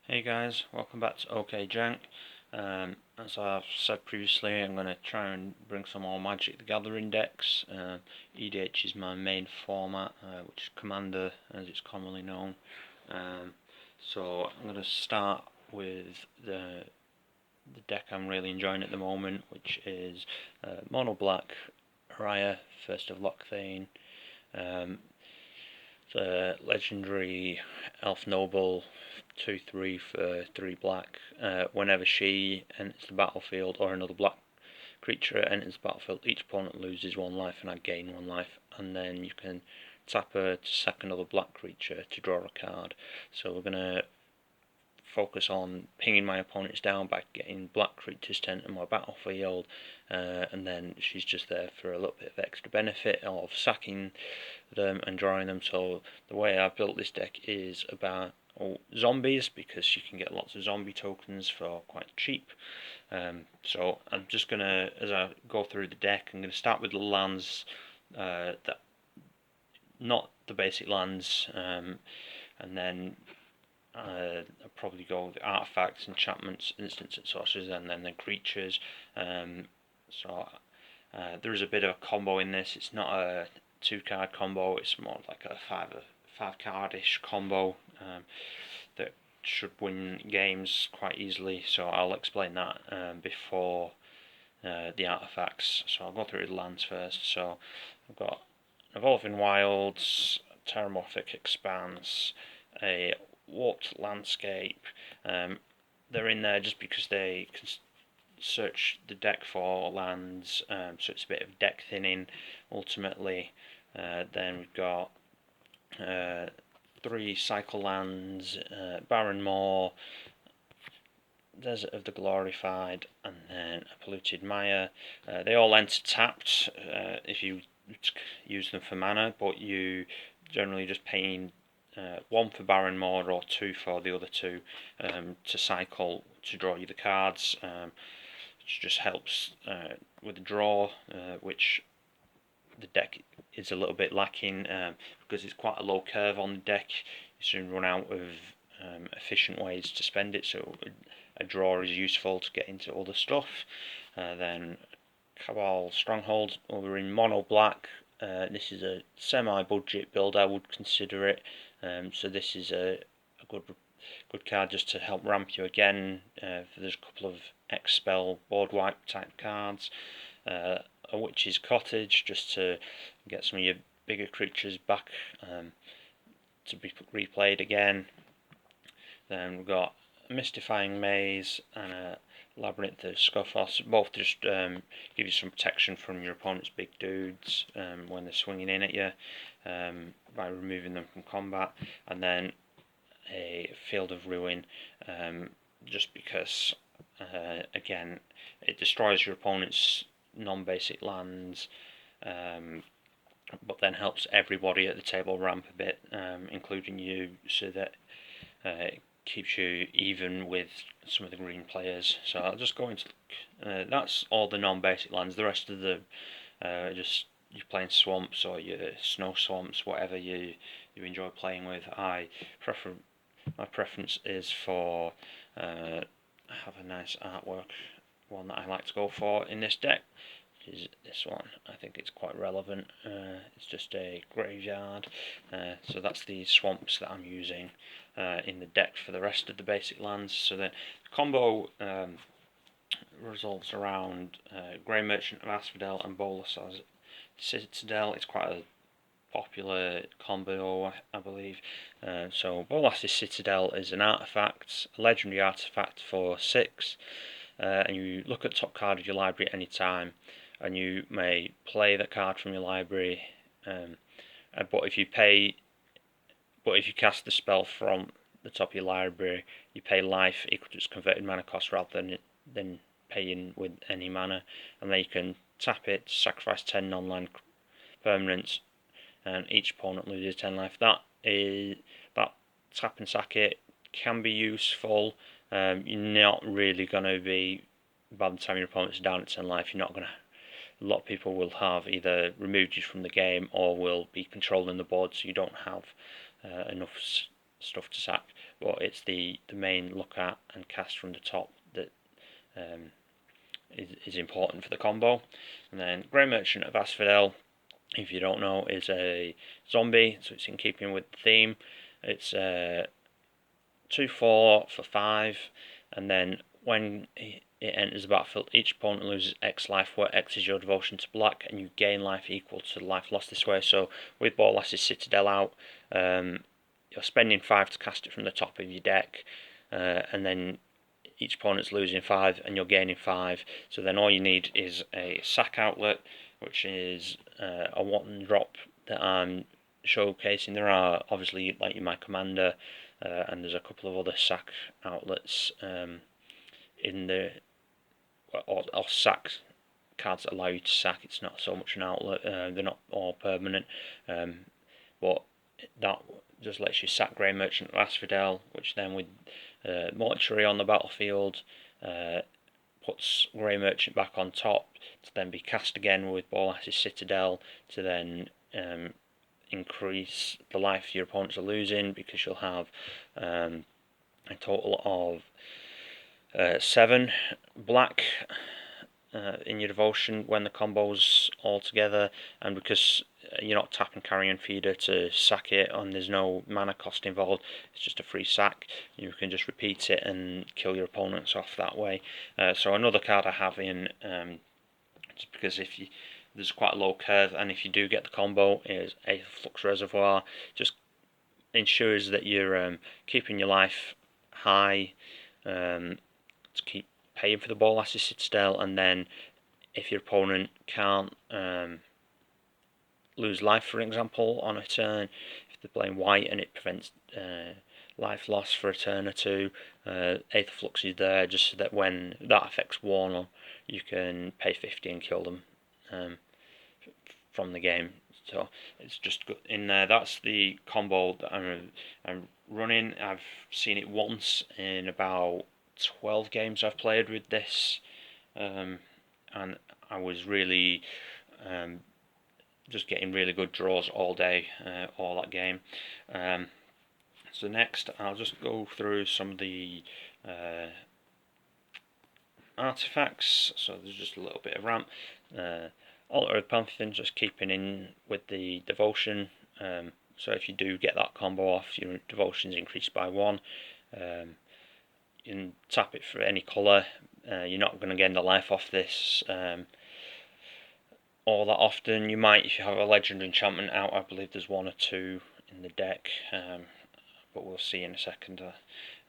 Hey guys, welcome back to OK Jank. As I've said previously, I'm going to try and bring some more Magic the Gathering decks. EDH is my main format, which is Commander as it's commonly known. So I'm going to start with the deck I'm really enjoying at the moment, which is Mono Black, Ayara, First of Lochthane, the legendary Elf Noble 2/3 for 3 black. Whenever she enters the battlefield or another black creature enters the battlefield, each opponent loses 1 life and I gain 1 life, and then you can tap her to sack another black creature to draw a card. So we're going to focus on pinging my opponents down by getting black creatures to enter my battlefield, and then she's just there for a little bit of extra benefit of sacking them and drawing them. So the way I've built this deck is about zombies, because you can get lots of zombie tokens for quite cheap. So I'm just gonna, as I go through the deck, I'm gonna start with the lands, that not the basic lands, and then I'll probably go with artifacts, enchantments, instants, and sorceries, and then the creatures. So there is a bit of a combo in this. It's not a 2-card combo. It's more like a five cardish combo that should win games quite easily. So I'll explain that before the artifacts. So I'll go through the lands first. So I've got Evolving Wilds, Terramorphic Expanse, a Warped Landscape. They're in there just because they can search the deck for lands, so it's a bit of deck thinning ultimately. Then we've got 3 cycle lands, Barren Moor, Desert of the Glorified, and then a Polluted Mire. They all enter tapped if you use them for mana, but you generally just paying 1 for Barren Moor or 2 for the other 2 to cycle to draw you the cards, which just helps with the draw, which the deck is a little bit lacking because it's quite a low curve on the deck. You soon run out of efficient ways to spend it, so a draw is useful to get into other stuff. Then Cabal Stronghold over in mono black. This is a semi-budget build, I would consider it. So this is a good card just to help ramp you again. There's a couple of X-Spell board wipe type cards. A Witch's Cottage just to get some of your bigger creatures back to be replayed again. Then we've got a Mystifying Maze and a Labyrinth of Scoffos. Both just give you some protection from your opponent's big dudes when they're swinging in at you by removing them from combat. And then a Field of Ruin, just because again it destroys your opponent's non-basic lands, but then helps everybody at the table ramp a bit, including you, so that it keeps you even with some of the green players. So I'll just go into that's all the non-basic lands. The rest of the just you're playing swamps or your snow swamps, whatever you enjoy playing with. My preference is for have a nice artwork. One that I like to go for in this deck is this one. I think it's quite relevant. It's just a graveyard, so that's the swamps that I'm using in the deck for the rest of the basic lands. So the combo revolves around Grey Merchant of Asphodel and Bolas's Citadel. It's quite a popular combo, I believe. So Bolas's Citadel is an artifact, a legendary artifact for 6, and you look at top card of your library at any time, and you may play that card from your library. But if you cast the spell from the top of your library, you pay life equal to its converted mana cost rather than paying with any mana, and then you can tap it, sacrifice 10 non-land permanents, and each opponent loses 10 life. That tap and sack it can be useful. You're not really going to be, by the time your opponent's down at 10 life, you're not going to. A lot of people will have either removed you from the game or will be controlling the board, so you don't have enough stuff to sack, but it's the main look at and cast from the top that is important for the combo. And then Grey Merchant of Asphodel, if you don't know, is a zombie, so it's in keeping with the theme. It's 2/4 for 5, and then when it enters the battlefield, each opponent loses X life, where X is your devotion to black, and you gain life equal to the life lost this way. So with Bolas's Citadel out, you're spending 5 to cast it from the top of your deck, and then each opponent's losing 5 and you're gaining 5. So then all you need is a sack outlet, which is a 1-drop that I'm showcasing. There are obviously like my commander, and there's a couple of other sack outlets in the or sack cards that allow you to sack. It's not so much an outlet. They're not all permanent, but that just lets you sack Grey Merchant of Asphodel, which then with mortuary on the battlefield puts Grey Merchant back on top to then be cast again with Bolas's Citadel to then increase the life your opponents are losing, because you'll have a total of 7 black in your devotion when the combo's all together, and because you're not tapping Carrion Feeder to sack it and there's no mana cost involved, it's just a free sack. You can just repeat it and kill your opponents off that way. So another card I have in, just because there's quite a low curve, and if you do get the combo, is Aether Flux Reservoir. Just ensures that you're keeping your life high to keep paying for the Bolas's Citadel, and then if your opponent can't lose life, for example, on a turn, if they're playing white and it prevents life loss for a turn or two, Aether Flux is there just so that when that affects one, you can pay 50 and kill them from the game. So it's just in there. That's the combo that I'm running. I've seen it once in about 12 games I've played with this, and I was really just getting really good draws all day, all that game. So next I'll just go through some of the artifacts. So there's just a little bit of ramp. Altar of Pantheon, just keeping in with the devotion. So if you do get that combo off, your devotion's increased by 1. You can tap it for any colour. You're not going to gain the life off this all that often. You might if you have a legend enchantment out. I believe there's 1 or 2 in the deck, but we'll see in a second.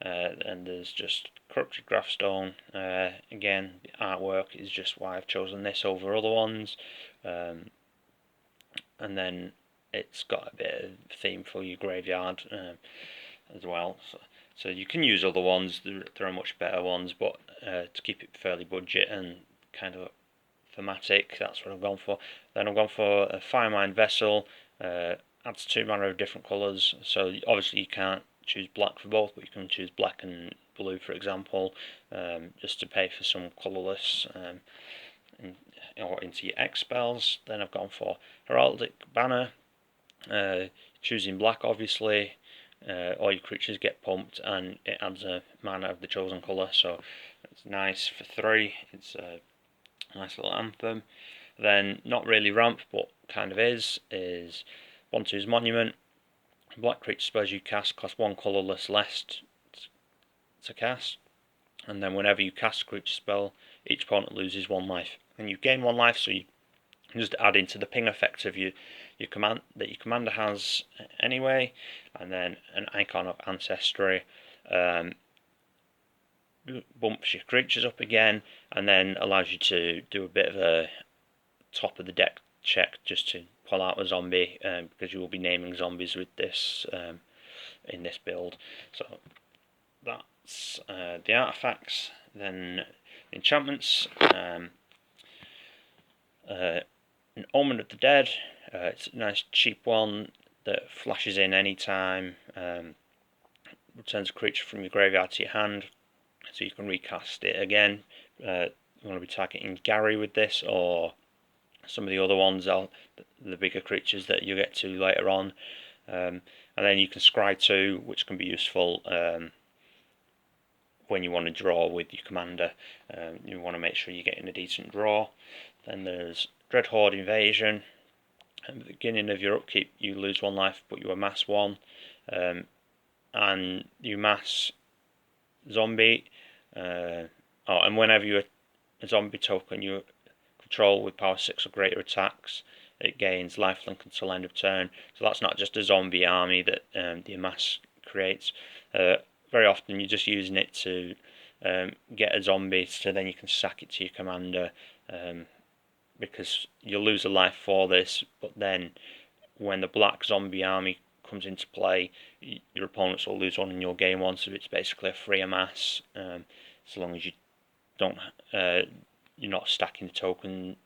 And there's just Corrupted Graphstone. Again, the artwork is just why I've chosen this over other ones. And then it's got a bit of theme for your graveyard as well. So you can use other ones. There are much better ones, but to keep it fairly budget and kind of thematic, that's what I've gone for. Then I've gone for a Firemind Vessel. Adds 2 mana of different colours. So obviously you can't choose black for both, but you can choose black and blue, for example, just to pay for some colourless or into your X spells. Then I've gone for Heraldic Banner. Choosing black, obviously. All your creatures get pumped, and it adds a mana of the chosen colour, so it's nice for 3. It's a nice little anthem. Then, not really ramp, but kind of is 1/2's Monument. Black creature spells you cast cost 1 colourless less to cast, and then whenever you cast a creature spell, each opponent loses 1 life, and you gain 1 life. So you just add into the ping effect of your command that your commander has anyway, and then an Icon of Ancestry bumps your creatures up again, and then allows you to do a bit of a top of the deck check just to pull out a zombie, because you will be naming zombies with this in this build. So that's the artifacts. Then enchantments. An Omen of the Dead. It's a nice cheap one that flashes in anytime. Returns a creature from your graveyard to your hand, so you can recast it again. You want to be targeting Gary with this, or some of the other ones, the bigger creatures that you get to later on. And then you can scry 2, which can be useful when you want to draw with your commander. You want to make sure you're getting a decent draw. Then there's Dreadhorde Invasion. At the beginning of your upkeep, you lose 1 life, but you amass 1. And you mass zombie. And whenever you a zombie token you control with power 6 or greater attacks, it gains lifelink until end of turn. So that's not just a zombie army that the amass creates. Very often you're just using it to get a zombie, so then you can sack it to your commander, because you'll lose a life for this, but then when the black zombie army comes into play, your opponents will lose 1 in your game 1, so it's basically a free amass, so long as you don't you're not stacking the token,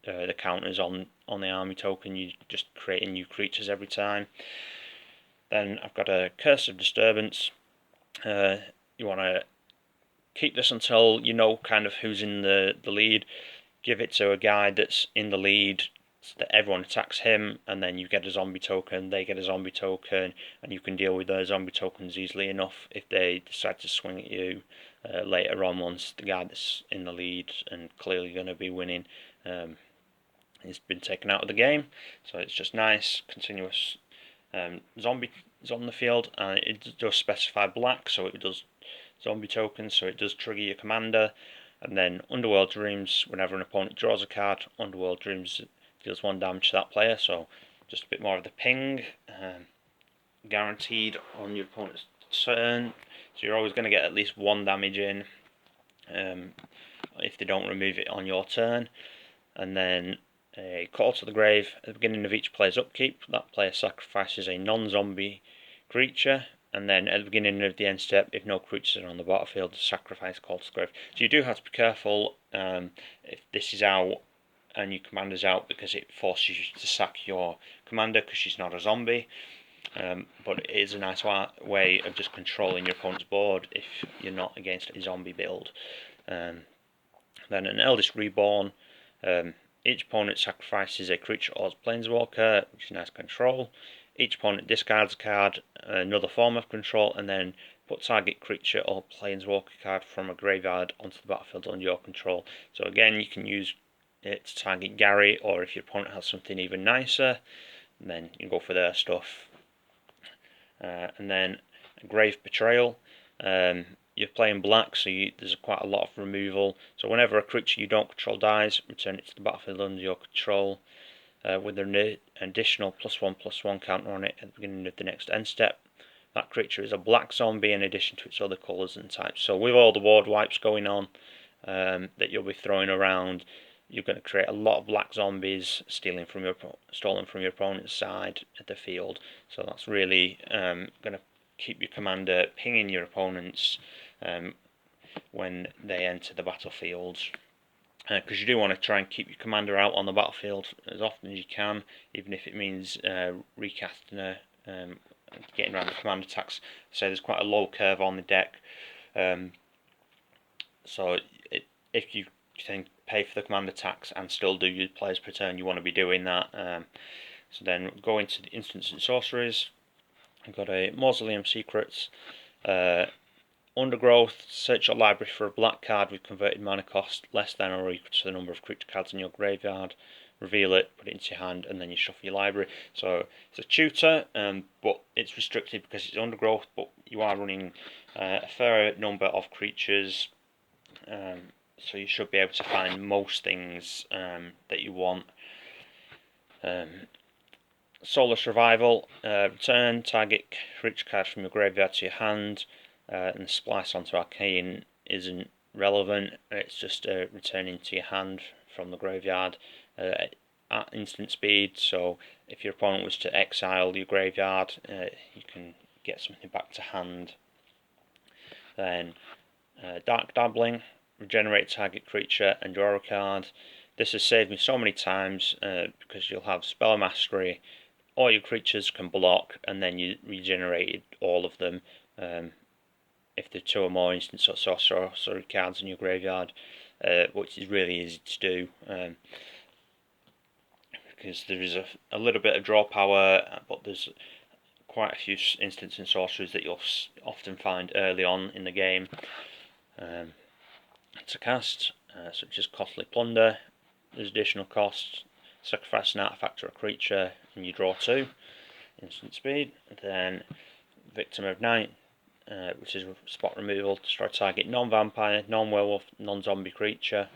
the counters on the army token. You're just creating new creatures every time. Then I've got a Curse of Disturbance. You want to keep this until you know kind of who's in the lead. Give it to a guy that's in the lead, so that everyone attacks him, and then you get a zombie token, they get a zombie token, and you can deal with those zombie tokens easily enough if they decide to swing at you later on, once the guy that's in the lead and clearly going to be winning has been taken out of the game. So it's just nice, continuous zombies on the field, and it does specify black, so it does zombie tokens, so it does trigger your commander. And then Underworld Dreams, whenever an opponent draws a card, Underworld Dreams deals 1 damage to that player, so just a bit more of the ping, guaranteed on your opponent's turn, so you're always going to get at least 1 damage in if they don't remove it on your turn. And then a Call to the Grave. At the beginning of each player's upkeep, that player sacrifices a non-zombie creature, and then at the beginning of the end step, if no creatures are on the battlefield, sacrifice Call to the Grave. So you do have to be careful if this is out and your commander's out, because it forces you to sack your commander because she's not a zombie. But it is a nice way of just controlling your opponent's board if you're not against a zombie build. Then an Eldest Reborn. Each opponent sacrifices a creature or planeswalker, which is nice control. Each opponent discards a card, another form of control, and then put target creature or planeswalker card from a graveyard onto the battlefield under your control. So again, you can use it to target Gary, or if your opponent has something even nicer, then you go for their stuff. And then Grave Betrayal. You're playing black, so there's quite a lot of removal. So whenever a creature you don't control dies, return it to the battlefield under your control, with an additional +1/+1 counter on it at the beginning of the next end step. That creature is a black zombie in addition to its other colours and types. So with all the ward wipes going on that you'll be throwing around, you're going to create a lot of black zombies stolen from your opponent's side of the field. So that's really going to keep your commander pinging your opponents when they enter the battlefield, because you do want to try and keep your commander out on the battlefield as often as you can, even if it means recasting her, getting around the command attacks. So there's quite a low curve on the deck, so if you can pay for the command attacks and still do your players per turn, you want to be doing that. So then go into the instants and sorceries. I've got a Mausoleum Secrets. Undergrowth, search your library for a black card with converted mana cost less than or equal to the number of creature cards in your graveyard. Reveal it, put it into your hand, and then you shuffle your library. So it's a tutor, but it's restricted because it's undergrowth, but you are running a fair number of creatures, so you should be able to find most things that you want. Solar Survival, return target creature card from your graveyard to your hand, and splice onto Arcane isn't relevant, it's just returning to your hand from the graveyard at instant speed. So if your opponent was to exile your graveyard, you can get something back to hand. Then Dark Dabbling, regenerate target creature and draw a card. This has saved me so many times because you'll have Spell Mastery, all your creatures can block, and then you regenerated all of them if there are 2 or more instants or sorcery cards in your graveyard, which is really easy to do because there is a little bit of draw power, but there's quite a few instants and sorceries that you'll often find early on in the game to cast, such as Costly Plunder. There's additional costs. Sacrifice an artifact or a creature and you draw 2 instant speed. Then Victim of Night, which is spot removal, destroy target non-vampire, non-werewolf, non-zombie creature.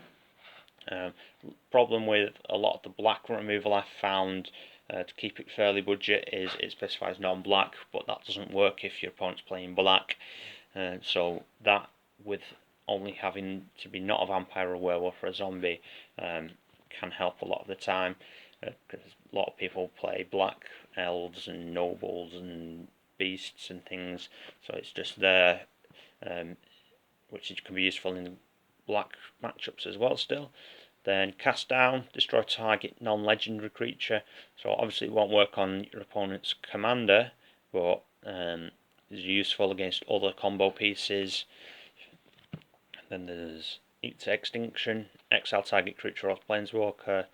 Problem with a lot of the black removal I've found, to keep it fairly budget, is it specifies non-black, but that doesn't work if your opponent's playing black. So that, with only having to be not a vampire or a werewolf or a zombie, can help a lot of the time, because a lot of people play black elves and nobles and beasts and things, so it's just there, which can be useful in black matchups as well still. Then cast down, destroy target non-legendary creature. So obviously it won't work on your opponent's commander, but is useful against other combo pieces. Then there's Eat to Extinction, exile target creature or planeswalker.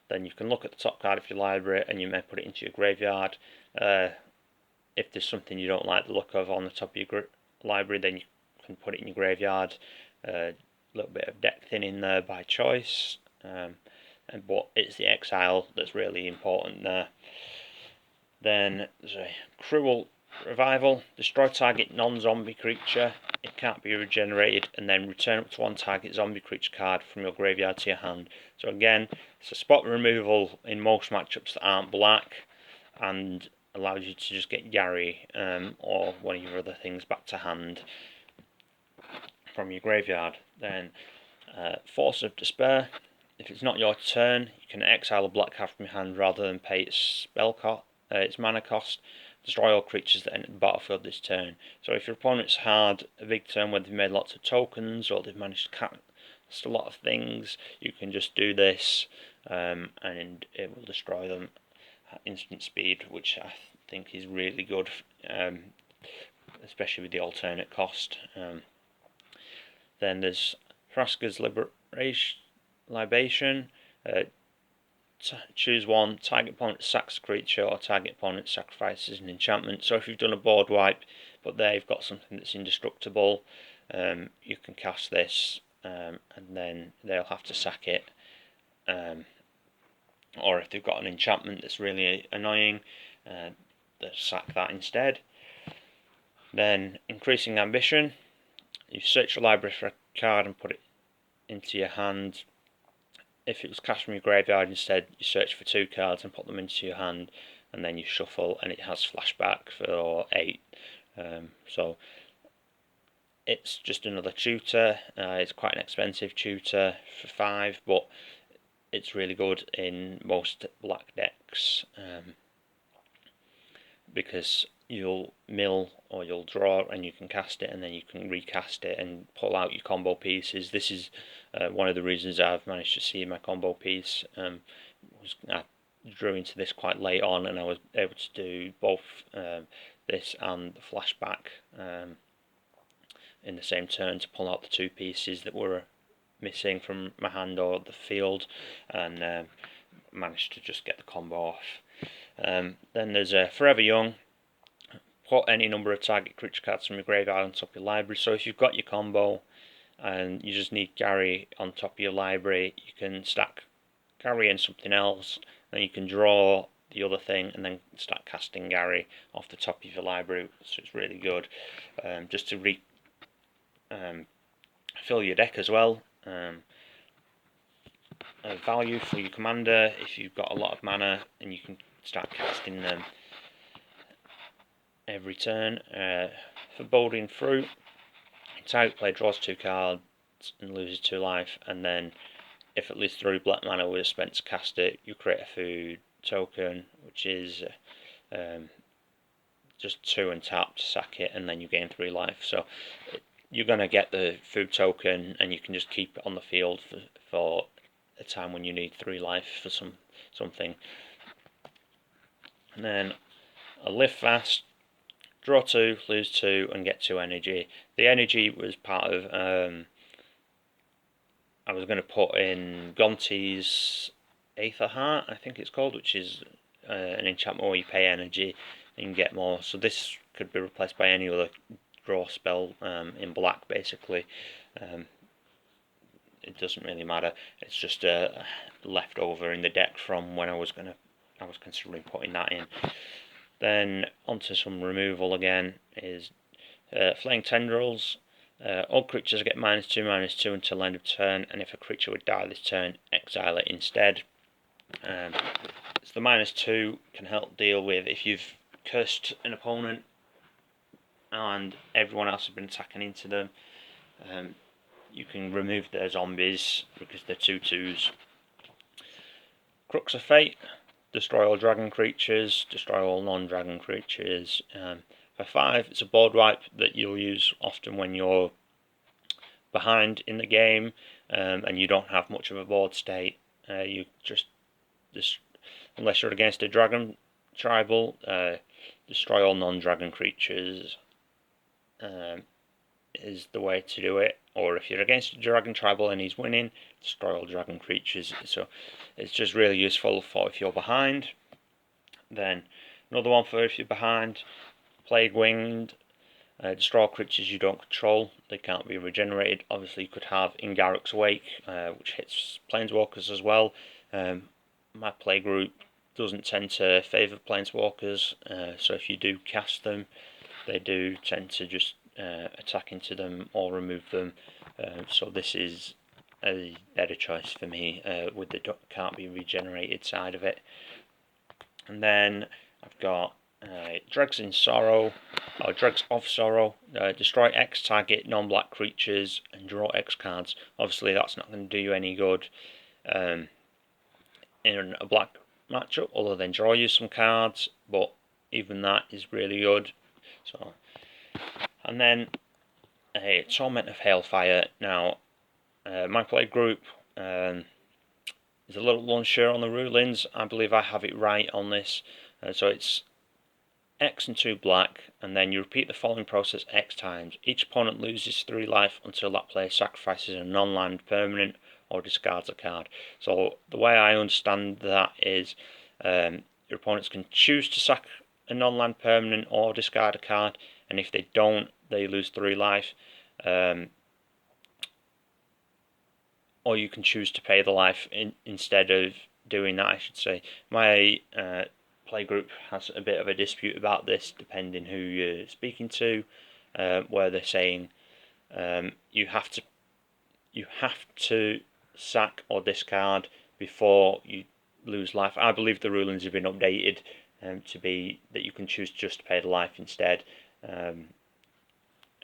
Then you can look at the top card of your library and you may put it into your graveyard. If there's something you don't like the look of on the top of your library, then you can put it in your graveyard. A little bit of deck thinning there by choice, but it's the exile that's really important there. Then there's a Cruel Revival, destroy target non-zombie creature, it can't be regenerated, and then return up to 1 target zombie creature card from your graveyard to your hand. So again, it's a spot removal in most matchups that aren't black, and allows you to just get Gary or one of your other things back to hand from your graveyard. Then Force of Despair, if it's not your turn, you can exile a black card from your hand rather than pay its its mana cost. Destroy all creatures that enter the battlefield this turn. So if your opponent's had a big turn where they've made lots of tokens or they've managed to cast a lot of things, you can just do this and it will destroy them at instant speed, which I think is really good, especially with the alternate cost. Then there's Thraska's Libation. Choose 1, target opponent sacks a creature or target opponent sacrifices an enchantment. So if you've done a board wipe but they've got something that's indestructible, you can cast this and then they'll have to sack it. Or if they've got an enchantment that's really annoying, they'll sack that instead. Then Increasing Ambition, you search your library for a card and put it into your hand. If it was cast from your graveyard instead, you search for 2 cards and put them into your hand, and then you shuffle, and it has flashback for 8. So it's just another tutor. It's quite an expensive tutor for 5, but it's really good in most black decks, because you'll mill or you'll draw and you can cast it and then you can recast it and pull out your combo pieces. This is one of the reasons I've managed to see my combo piece. I drew into this quite late on and I was able to do both this and the flashback in the same turn to pull out the 2 pieces that were missing from my hand or the field, and managed to just get the combo off. Then there's Forever Young. Put any number of target creature cards from your graveyard on top of your library. So if you've got your combo and you just need Gary on top of your library, you can stack Gary and something else, then you can draw the other thing and then start casting Gary off the top of your library. So it's really good, just to fill your deck as well. Value for your commander if you've got a lot of mana and you can start casting them every turn. Foreboding Fruit, target player draws 2 cards and loses 2 life, and then if at least 3 black mana was spent to cast it, you create a food token, which is just 2 and tap to sack it, and then you gain 3 life. So you're going to get the food token and you can just keep it on the field for a time when you need 3 life for something. And then a Live Fast, draw 2, lose 2 and get 2 energy. The energy was part of, I was going to put in Gonti's Aether Heart, I think it's called, which is an enchantment where you pay energy and get more. So this could be replaced by any other draw spell in black, basically. It doesn't really matter. It's just a leftover in the deck from when I was considering putting that in. Then onto some removal again is Flaying Tendrils. All creatures get -2/-2 until end of turn, and if a creature would die this turn, exile it instead. So the -2 can help deal with if you've cursed an opponent and everyone else has been attacking into them. You can remove their zombies because they're 2/2s. Crux of Fate. Destroy all dragon creatures, destroy all non-dragon creatures. For 5, it's a board wipe that you'll use often when you're behind in the game and you don't have much of a board state. You just unless you're against a dragon tribal, destroy all non-dragon creatures is the way to do it. Or if you're against a dragon tribal and he's winning, destroy all dragon creatures. So it's just really useful for if you're behind. Then another one for if you're behind, Plague Winged. Destroy all creatures you don't control. They can't be regenerated. Obviously, you could have Ingarruk's Wake, which hits Planeswalkers as well. My play group doesn't tend to favour Planeswalkers, so if you do cast them, they do tend to just attack into them or remove them. So this is a better choice for me with the can't be regenerated side of it. And then I've got Dregs in Sorrow, or Dregs of Sorrow. Destroy X target non-black creatures and draw X cards. Obviously, that's not going to do you any good in a black matchup, other than draw you some cards. But even that is really good. So, and then Torment of Hailfire. Now, my play group is a little unsure on the rulings. I believe I have it right on this. So it's X and 2 black, and then you repeat the following process X times. Each opponent loses 3 life until that player sacrifices a non-land permanent or discards a card. So the way I understand that is your opponents can choose to sack a non-land permanent or discard a card, and if they don't, they lose 3 life. Or you can choose to pay the life instead of doing that, I should say. My play group has a bit of a dispute about this, depending who you're speaking to, where they're saying you have to sack or discard before you lose life. I believe the rulings have been updated to be that you can choose just to pay the life instead and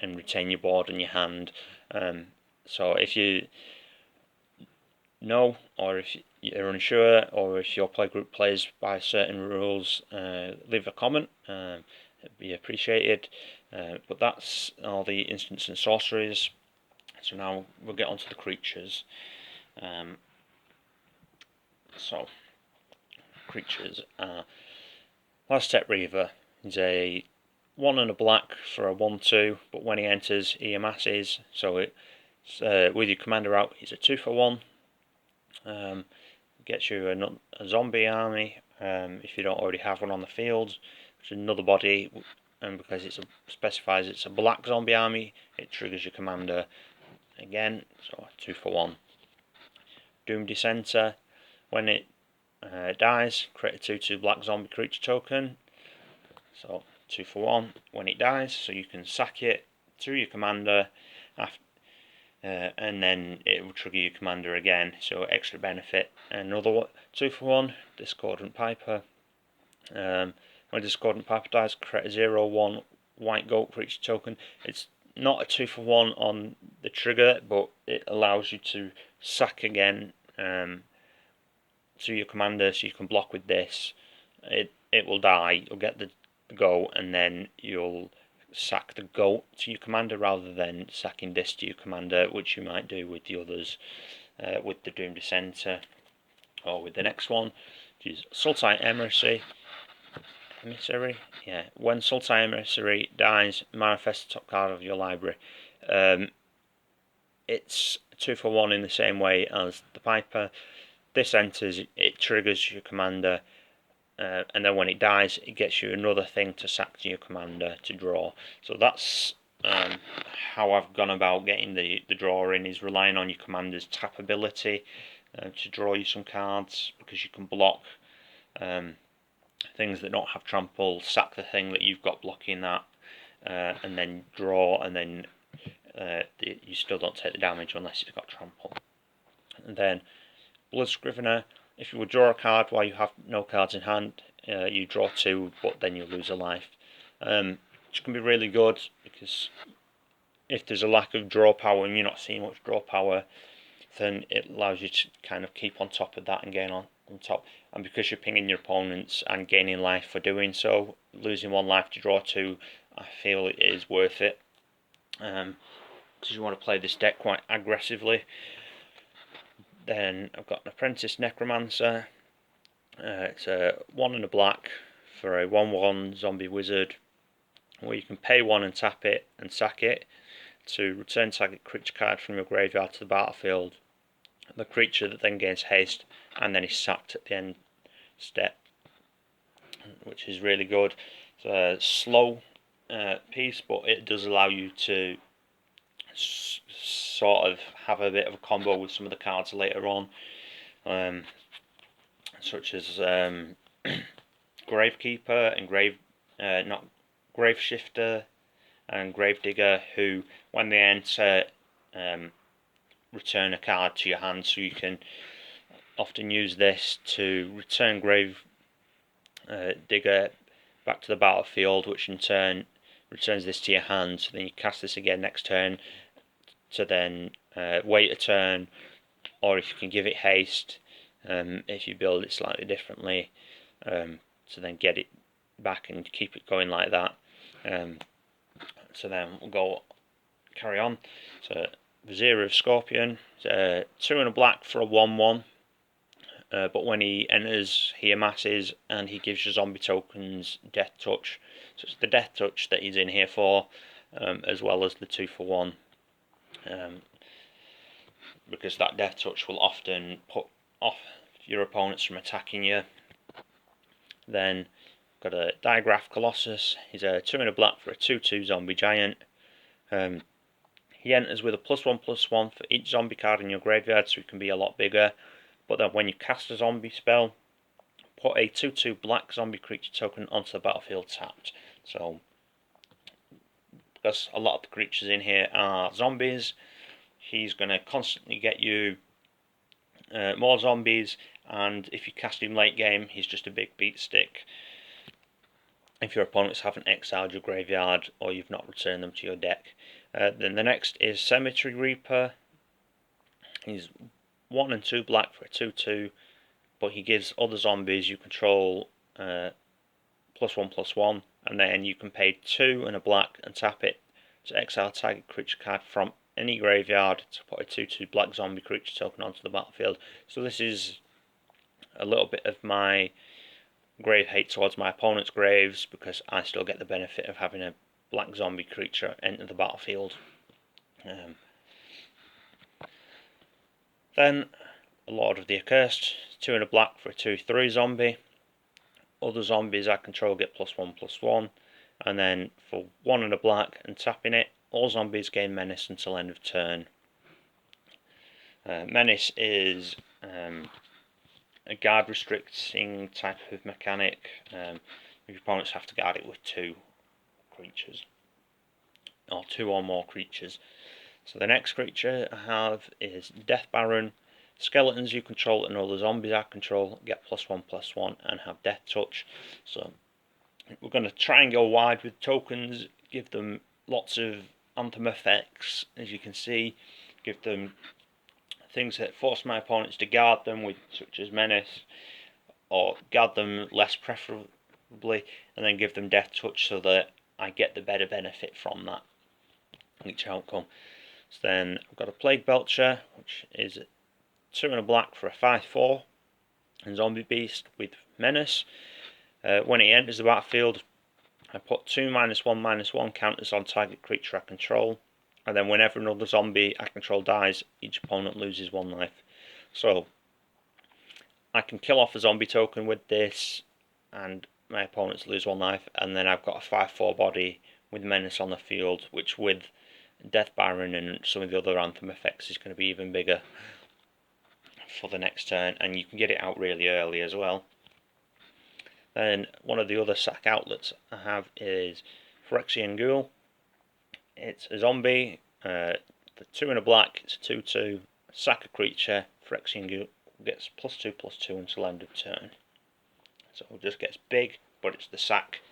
retain your board in your hand. So if you know, or if you're unsure, or if your playgroup plays by certain rules, leave a comment. It'd be appreciated. But that's all the instants and sorceries. So now we'll get onto the creatures. So creatures. Aztec Reaver is a 1 and a black for a 1/2, but when he enters, he amasses. So it's with your commander out, he's a 2 for 1. Gets you a zombie army if you don't already have one on the field, which is another body, and because it specifies it's a black zombie army, it triggers your commander again, so 2 for 1. Doom Dissenter, when it dies, create a 2/2 black zombie creature token, so 2 for 1 when it dies, so you can sack it to your commander after. And then it will trigger your commander again, so extra benefit. Another 2 for 1, Discordant Piper. When Discordant Piper dies, create a 0/1 white goat creature token. It's not a 2 for 1 on the trigger, but it allows you to sack again to your commander, so you can block with this. It will die, you'll get the goat, and then you'll sack the goat to your commander rather than sacking this to your commander, which you might do with the others, with the Doom Dissenter, or with the next one, which is Sultai Emissary. Yeah, when Sultai Emissary dies, manifest the top card of your library. It's 2 for 1 in the same way as the Piper. This enters, it triggers your commander, and then when it dies, it gets you another thing to sack to your commander to draw. So that's how I've gone about getting the draw in, is relying on your commander's tap ability to draw you some cards, because you can block things that don't have trample, sack the thing that you've got blocking that, and then draw, and then you still don't take the damage unless it's got trample. And then Blood Scrivener, if you would draw a card while you have no cards in hand, you draw 2, but then you lose a life. Which can be really good, because if there's a lack of draw power and you're not seeing much draw power, then it allows you to kind of keep on top of that and gain on top. And because you're pinging your opponents and gaining life for doing so, losing 1 life to draw 2, I feel it is worth it. Because you want to play this deck quite aggressively. Then I've got an Apprentice Necromancer. It's a 1 and a black for a 1/1 zombie wizard, where you can pay 1 and tap it and sack it to return target creature card from your graveyard to the battlefield. The creature that then gains haste and then is sacked at the end step, which is really good. It's a slow piece, but it does allow you to sort of have a bit of a combo with some of the cards later on, such as Gravekeeper and not Graveshifter and Gravedigger, who when they enter return a card to your hand, so you can often use this to return Gravedigger back to the battlefield, which in turn returns this to your hand. So then you cast this again next turn to then wait a turn, or if you can give it haste, if you build it slightly differently, to then get it back and keep it going like that. So then we'll carry on. So Vizier of Scorpion, 2 and a black for a 1/1. But when he enters, he amasses and he gives your zombie tokens Death Touch. So it's the Death Touch that he's in here for, as well as the 2 for 1. Because that Death Touch will often put off your opponents from attacking you. Then got a Digraph Colossus. He's a 2 and a black for a 2/2 zombie giant. He enters with a +1/+1 for each zombie card in your graveyard, so he can be a lot bigger. But then when you cast a zombie spell, put a 2/2 black zombie creature token onto the battlefield tapped. So because a lot of the creatures in here are zombies, he's going to constantly get you more zombies, and if you cast him late game, he's just a big beat stick if your opponents haven't exiled your graveyard or you've not returned them to your deck. Then the next is Cemetery Reaper. He's 1 and 2 black for a 2/2, but he gives other zombies you control +1/+1, and then you can pay 2 and a black and tap it to exile target creature card from any graveyard to put a 2/2 black zombie creature token onto the battlefield. So this is a little bit of my grave hate towards my opponent's graves, because I still get the benefit of having a black zombie creature enter the battlefield. Then a Lord of the Accursed, 2 and a black for a 2/3 zombie. Other zombies I control get +1/+1, and then for 1 and a black and tapping it, all zombies gain Menace until end of turn. Menace is a guard restricting type of mechanic. Your opponents have to guard it with 2 creatures, or 2 or more creatures. So the next creature I have is Death Baron. Skeletons you control and all the zombies I control get +1/+1 and have Death Touch. So we're going to try and go wide with tokens, give them lots of anthem effects, as you can see, give them things that force my opponents to guard them, with such as Menace, or guard them less preferably, and then give them Death Touch so that I get the better benefit from that each outcome. So then I've got a Plague Belcher, which is 2 and a black for a 5/4 and zombie beast with Menace. When it enters the battlefield, I put 2 -1/-1 counters on target creature I control, and then whenever another zombie I control dies, each opponent loses 1 life. So I can kill off a zombie token with this, and my opponents lose 1 life, and then I've got a 5/4 body with Menace on the field, which with Death Baron and some of the other Anthem effects is going to be even bigger for the next turn, and you can get it out really early as well. Then one of the other sack outlets I have is Phyrexian Ghoul. It's a zombie, for 2 and a black, it's a 2/2, sack a creature. Phyrexian Ghoul gets +2/+2 until end of turn. So it just gets big, but it's the sack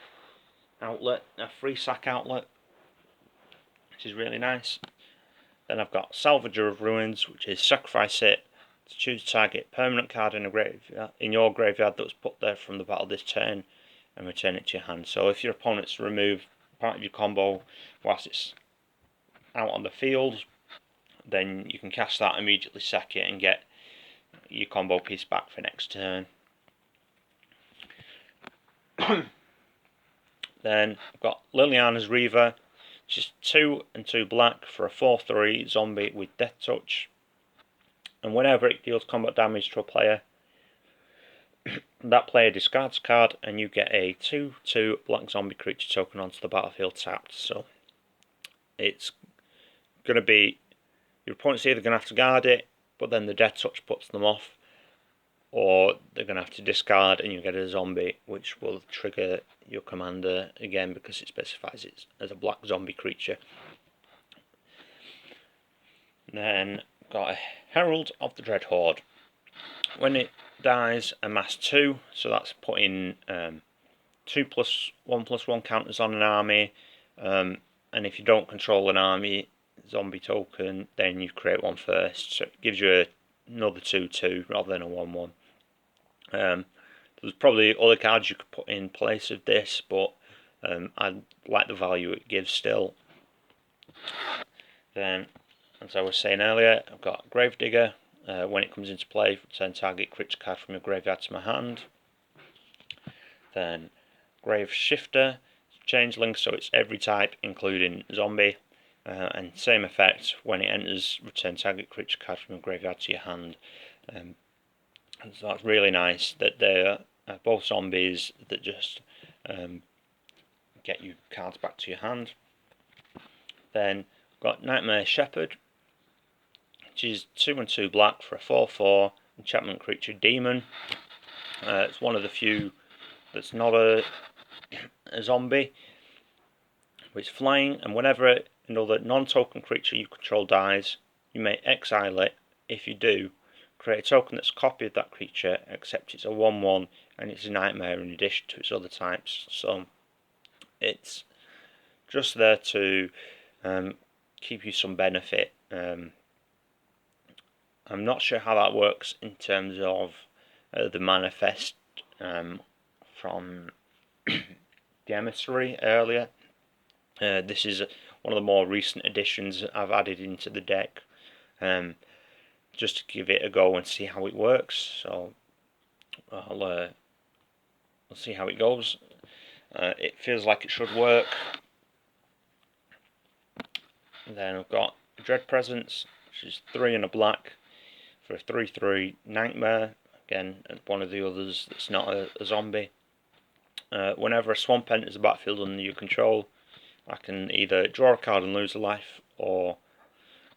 outlet, a free sack outlet, which is really nice. Then I've got Salvager of Ruins, which is sacrifice it to choose a target permanent card in your graveyard that was put there from the battle this turn, and return it to your hand. So if your opponent's remove part of your combo whilst it's out on the field, then you can cast that, immediately sack it, and get your combo piece back for next turn. Then I've got Liliana's Reaver, which is 2 and 2 black for a 4/3 zombie with Death Touch. And whenever it deals combat damage to a player, that player discards a card, and you get a 2/2 black zombie creature token onto the battlefield tapped. So it's going to be, your opponent's either going to have to guard it, but then the Death Touch puts them off, or they're going to have to discard and you get a zombie, which will trigger your commander again because it specifies it as a black zombie creature. Then got a Herald of the Dread Horde. When it dies, amass 2, so that's putting 2+1/+1 counters on an army, and if you don't control an army zombie token, then you create one first, so it gives you another 2/2 rather than a 1/1. There's probably other cards you could put in place of this, but I like the value it gives still. Then, as I was saying earlier, I've got Gravedigger. When it comes into play, return target creature card from your graveyard to my hand. Then Grave Shifter, changeling, so it's every type including zombie, and same effect, when it enters, return target creature card from your graveyard to your hand. So that's really nice that they're both zombies that just get you cards back to your hand. Then got Nightmare Shepherd, which is 2 and 2 black for a 4/4 enchantment creature demon. It's one of the few that's not a zombie. It's flying, and whenever another non-token creature you control dies, you may exile it. If you do, create a token that's a copy of that creature, except it's a 1/1 and it's a nightmare in addition to its other types. So it's just there to keep you some benefit. I'm not sure how that works in terms of the manifest from the emissary earlier. This is one of the more recent additions I've added into the deck, just to give it a go and see how it works. So I'll see how it goes. It feels like it should work. And then I've got Dread Presence, which is 3 and a black for a 3/3 nightmare. Again, one of the others that's not a zombie. Whenever a swamp enters the battlefield under your control, I can either draw a card and lose a life, or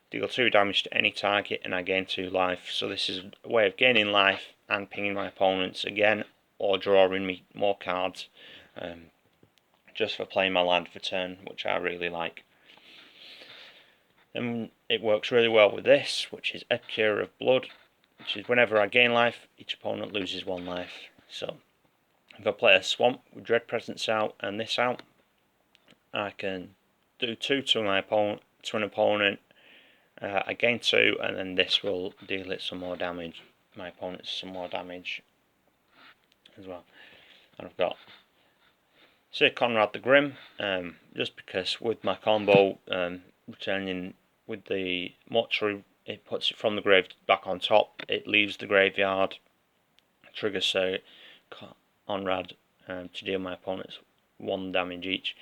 deal 2 damage to any target and I gain 2 life. So this is a way of gaining life and pinging my opponents again, or drawing me more cards, just for playing my land for turn, which I really like. And it works really well with this, which is Epicure of Blood, which is whenever I gain life, each opponent loses 1 life. So if I play a swamp with Dread Presence out and this out, I can do 2 to my opponent, to an opponent. I gain 2, and then this will deal it some more damage. My opponent's some more damage as well. And I've got Sir Conrad the Grim, just because with my combo, returning with the mortuary, it puts it from the grave back on top. It leaves the graveyard, triggers Sir Conrad to deal my opponents 1 damage each.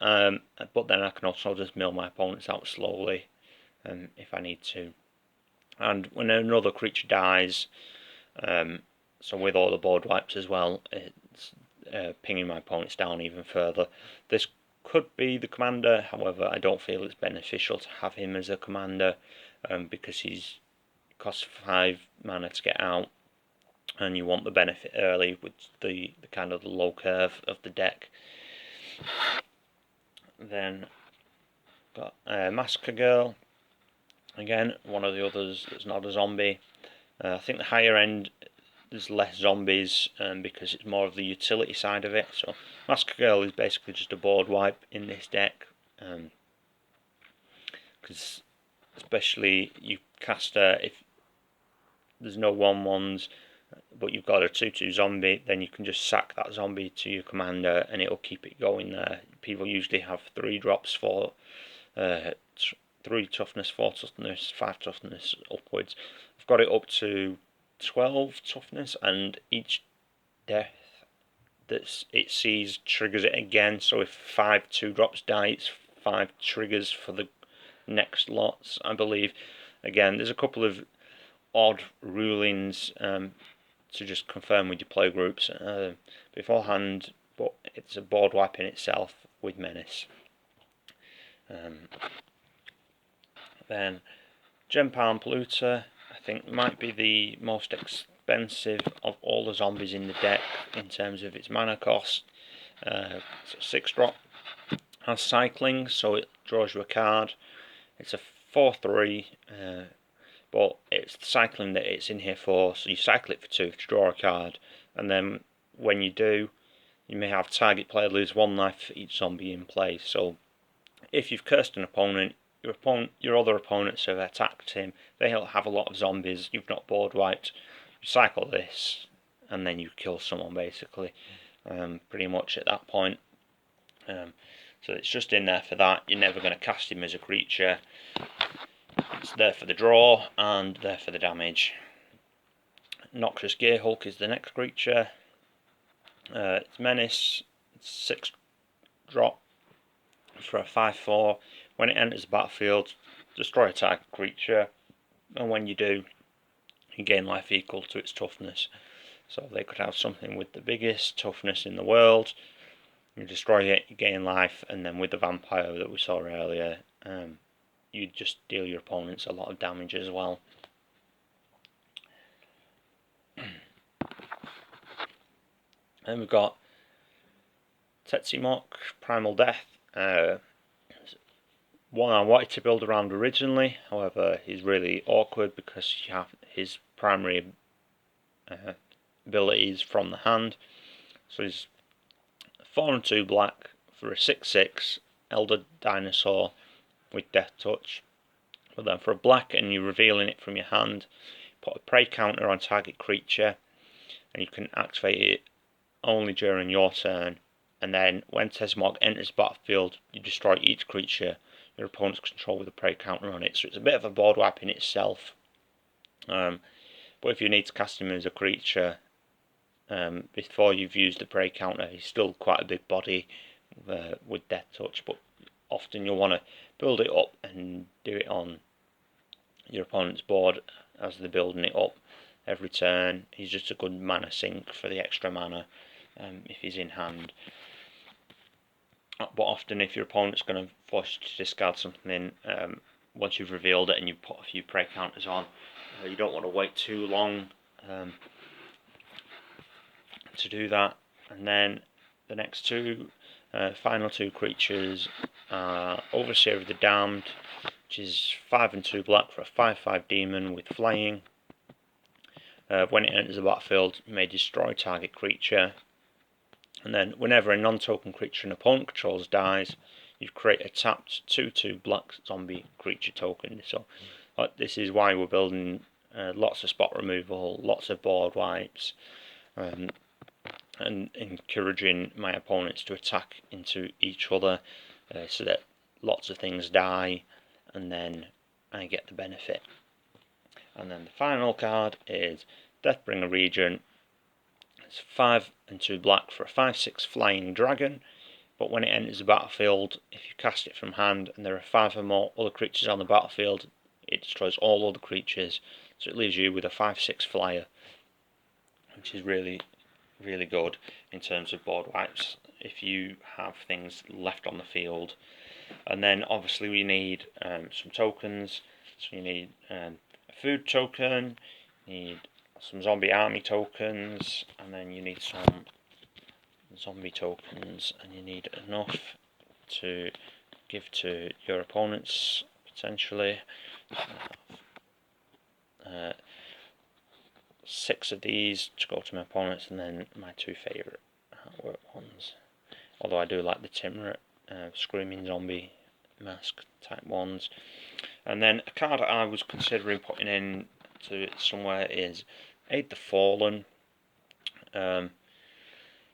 But then I can also just mill my opponents out slowly if I need to. And when another creature dies, so with all the board wipes as well, pinging my opponents down even further. This could be the commander, however I don't feel it's beneficial to have him as a commander, because he's costs 5 mana to get out, and you want the benefit early with the kind of the low curve of the deck. Then got Massacre Girl, again one of the others that's not a zombie. I think the higher end there's less zombies, because it's more of the utility side of it. So Massacre Girl is basically just a board wipe in this deck, because especially you cast her if there's no 1/1s, but you've got a 2/2 zombie, then you can just sack that zombie to your commander and it'll keep it going there. People usually have 3 drops for 3 toughness, 4 toughness, 5 toughness upwards. I've got it up to 12 toughness, and each death that it sees triggers it again. So if 5 2-drops die, it's 5 triggers for the next lots, I believe. Again, there's a couple of odd rulings to just confirm with your play groups beforehand, but it's a board wipe in itself with menace. Then Gem Palm Polluter, I think might be the most expensive of all the zombies in the deck in terms of its mana cost. It's a 6-drop, has cycling, so it draws you a card. It's a 4/3, but it's the cycling that it's in here for, so you cycle it for 2 to draw a card, and then when you do, you may have target player lose 1 life for each zombie in play. So if you've cursed an opponent, your other opponents have attacked him, they'll have a lot of zombies, you've not board wiped, you cycle this, and then you kill someone basically, pretty much at that point. So it's just in there for that. You're never going to cast him as a creature. It's there for the draw and there for the damage. Noxious Gearhulk is the next creature. It's menace. It's 6-drop for a 5/4. When it enters the battlefield, destroy a target creature, and when you do, you gain life equal to its toughness. So they could have something with the biggest toughness in the world. You destroy it, you gain life, and then with the vampire that we saw earlier, you just deal your opponents a lot of damage as well. Then we've got Tetsimok, Primal Death. One I wanted to build around originally, however he's really awkward because you have his primary abilities from the hand. So he's 4/2 black for a 6/6 Elder Dinosaur with Death Touch. But then for a black and you're revealing it from your hand, put a prey counter on target creature, and you can activate it only during your turn. And then when Tetsimok enters the battlefield, you destroy each creature your opponent's control with a prey counter on it. So it's a bit of a board wipe in itself. But if you need to cast him as a creature before you've used the prey counter, he's still quite a big body with Death Touch, but often you'll want to build it up and do it on your opponent's board as they're building it up every turn. He's just a good mana sink for the extra mana if he's in hand. But often if your opponent's going to force you to discard something once you've revealed it and you put a few prey counters on, you don't want to wait too long to do that. And then the next final two creatures are Overseer of the Damned, which is 5/2 black for a 5/5 demon with flying. When it enters the battlefield, you may destroy target creature. And then whenever a non-token creature an opponent controls dies, you create a tapped 2/2 black zombie creature token. So this is why we're building lots of spot removal, lots of board wipes, and encouraging my opponents to attack into each other so that lots of things die and then I get the benefit. And then the final card is Deathbringer Regent. It's 5/2 black for a 5/6 flying dragon, but when it enters the battlefield, if you cast it from hand and there are 5 or more other creatures on the battlefield, it destroys all other creatures, so it leaves you with a 5/6 flyer, which is really really good in terms of board wipes if you have things left on the field. And then obviously we need some tokens. So you need a food token, you need some zombie army tokens, and then you need some zombie tokens, and you need enough to give to your opponents potentially. 6 of these to go to my opponents, and then my 2 favourite artwork ones. Although I do like the Timber Screaming Zombie mask type ones. And then a card I was considering putting in to somewhere is Aid the Fallen.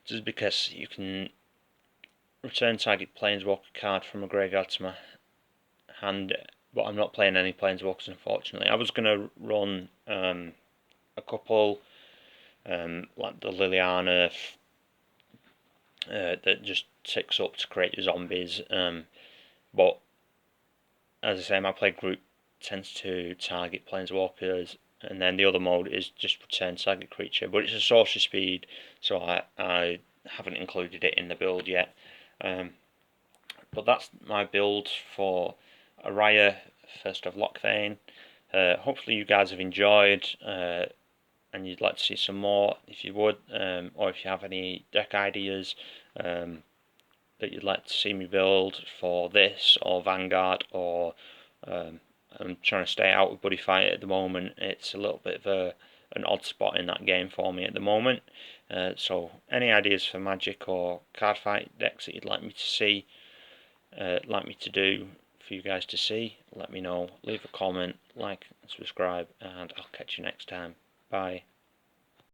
Just because you can return target Planeswalker card from a graveyard to my hand, but I'm not playing any Planeswalkers unfortunately. I was going to run a couple like the Liliana that just ticks up to create zombies, but as I say, my play group tends to target Planeswalkers, and then the other mode is just return target creature, but it's a sorcery speed, so I haven't included it in the build yet. But that's my build for Ayara, First of Lochthane. Hopefully you guys have enjoyed, and you'd like to see some more. If you would, or if you have any deck ideas that you'd like to see me build for this or Vanguard, or I'm trying to stay out of Buddy Fight at the moment. It's a little bit of an odd spot in that game for me at the moment. So any ideas for Magic or card fight decks that you'd like me to see, like me to do for you guys to see, let me know. Leave a comment, like, and subscribe, and I'll catch you next time. Bye.